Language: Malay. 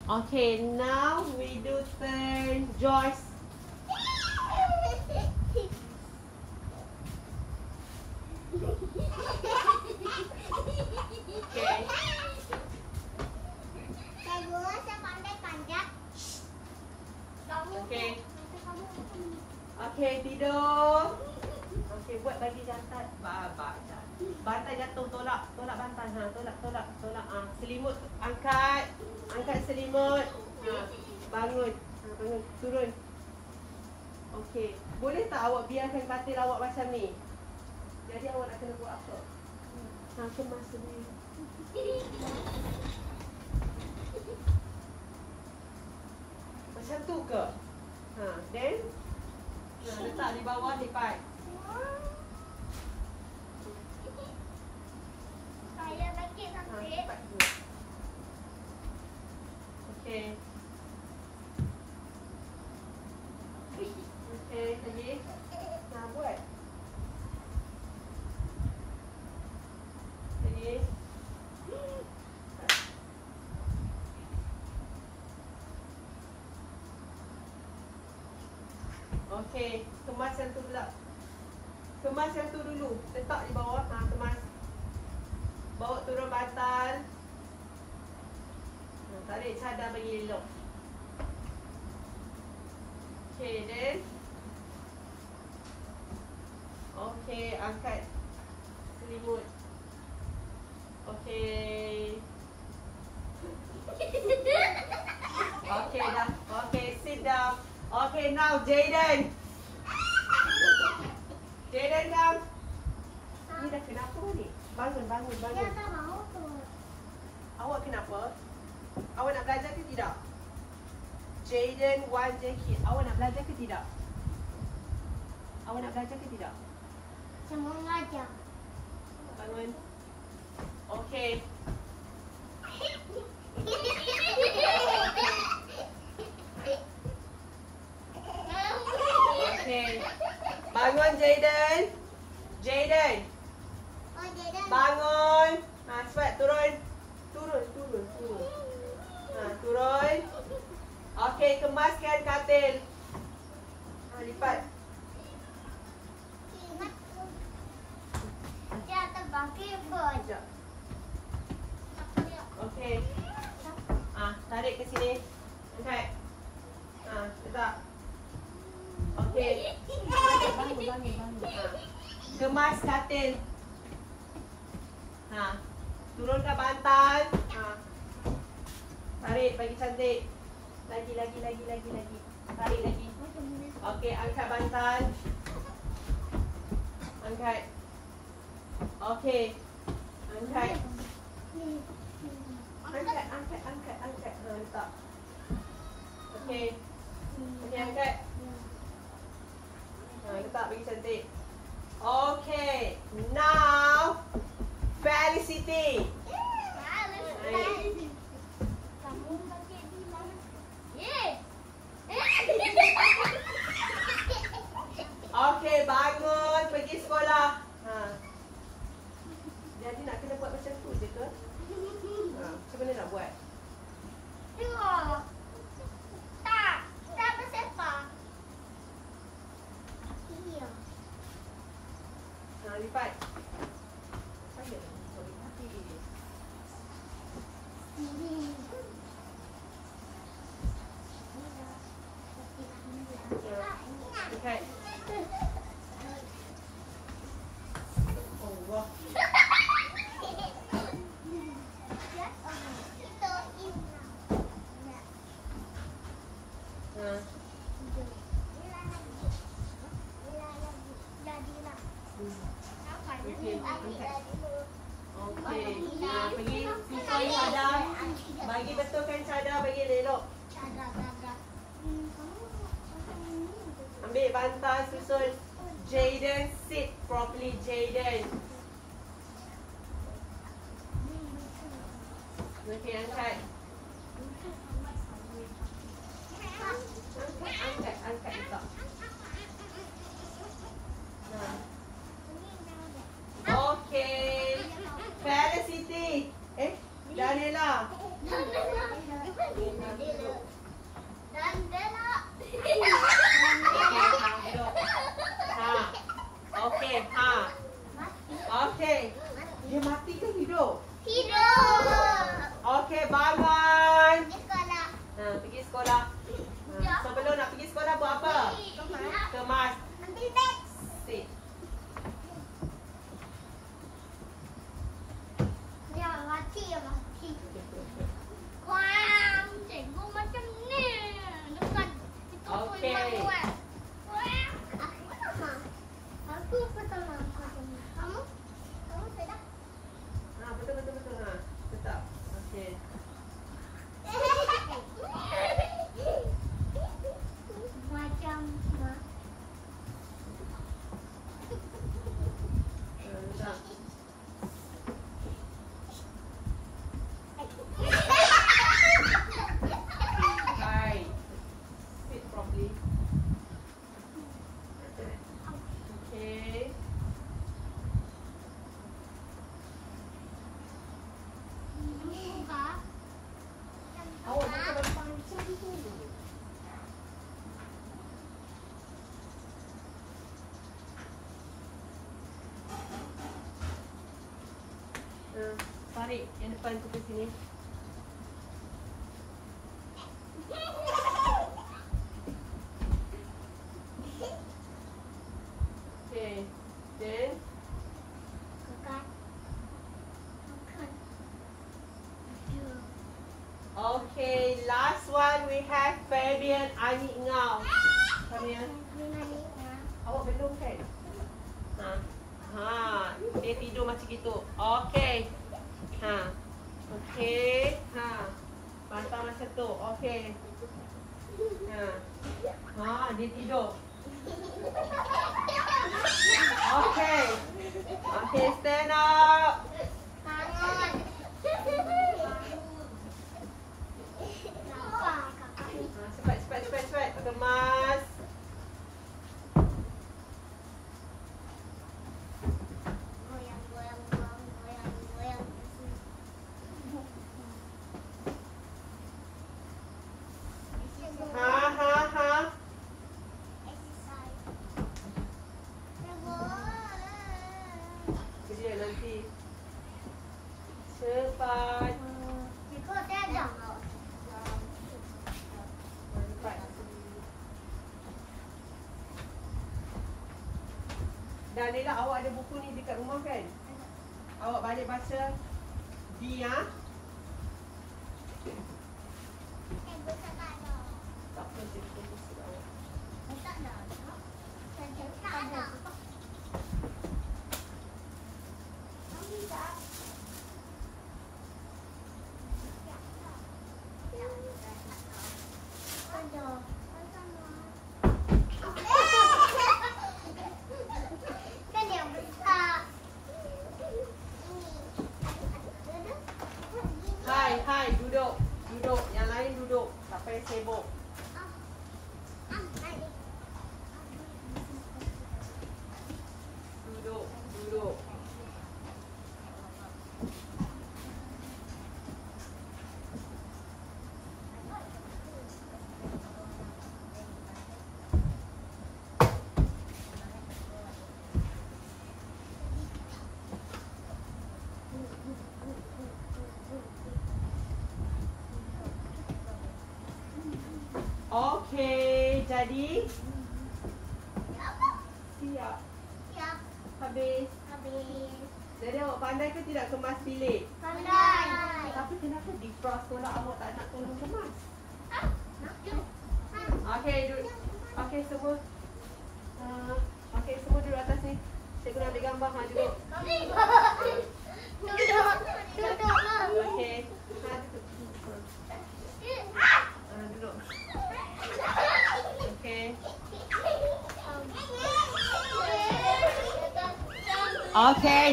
Okay, now we do turn Joyce. Okay. Okay. Okay, tidur. Okay, buat bagi jantan. Bantal jatuh, tolak bantal. Ha, tolak. Selimut angkat. Angkat selimut. Ha, bangun. Bangun, turun. Okay. Boleh tak awak biarkan katil awak macam ni? Jadi awak nak kena buat apa? Ha, kemas sendiri. Macam tu ke? Ha, then letak di bawah lipat. Saya pakai sampai. Lipat dulu. Okey. Okey, lagi. Nah, buat. Lagi. Okey, kemas yang tu pula. Kemas yang tu dulu. Letak di bawah. Ha, kemas. Bawa turun bantal. Tarik cadar bagi elok. Okey, then. Okey, angkat selimut. Okey. Okey dah. Okey, sit down. Okay, now Jayden. Jayden, come. Ni dah kenapa ni? Bangun. Dia tak mau tu. Awak kenapa? Awak nak belajar ke tidak? Jayden, Wan, Jackie. Awak nak belajar ke tidak? Awak nak belajar ke tidak? Semua mengajar. Bangun. Okay. Okay. Bangun, Jayden. Jayden. Oh, Jayden. Bangun. Ha, cepat turun. Turun. Ha, turun. Okey, kemaskan katil. Ha, lipat. Dia terbangkit pun. Sekejap. Okey. Ah, tarik ke sini. Angkat. Ah, letak. Okey. Bangun. Ha. Kemas katil. Ha. Turunkan bantal. Ha. Tarik bagi cantik. Lagi. Tarik lagi. Okey, angkat bantal. Angkat. Okey. Angkat. Angkat. Ha, letak. Okey. Okey, angkat. Ha, letak bagi cantik. Okay, now Felicity. Kamu pakai di mana? Ye. Okay, bangun pergi sekolah. Ha. Jadi nak kena buat macam tu je ke? Ha, macam mana nak buat? Tengok. Tak bersepak. Iya. Ha, lipat. Saya sorry hati. Okay. Allah. Ha. Okey. Ha, pergi susun cadar. Bagi betulkan cadar bagi elok. Ambil bantal susun. Jayden, sit properly, Jayden. Okey, angkat. Angkat letak. Okey. Felicity. Daniela. tarik yang depan tu ke sini. Okay, then okay, last one we have Fabian Anik Ngau. Fabian, awak belum kan? Dia tidur macam gitu. Okay. Okay. Bantal macam tu. Okay. Dia tidur. Okay. Okay, stand up. Cepat. Kemas. Dia nanti. Cepat. Dan Nela, awak ada buku ni dekat rumah kan? Awak balik baca dia. Tak apa, cikgu buku awak. Hai, duduk. Yang lain duduk. Tak payah sibuk. Duduk. Okey, jadi siap. Habis. Jadi awak pandai ke tidak kemas bilik? Pandai. Tapi kenapa defrost tolak awak tak nak tolong kemas? Okey, duduk. Okey, semua. Okey, semua duduk atas ni. Cikgu nak ambil gambar. Duduk. Duduk. Okey. Duduk. Okey. Okey.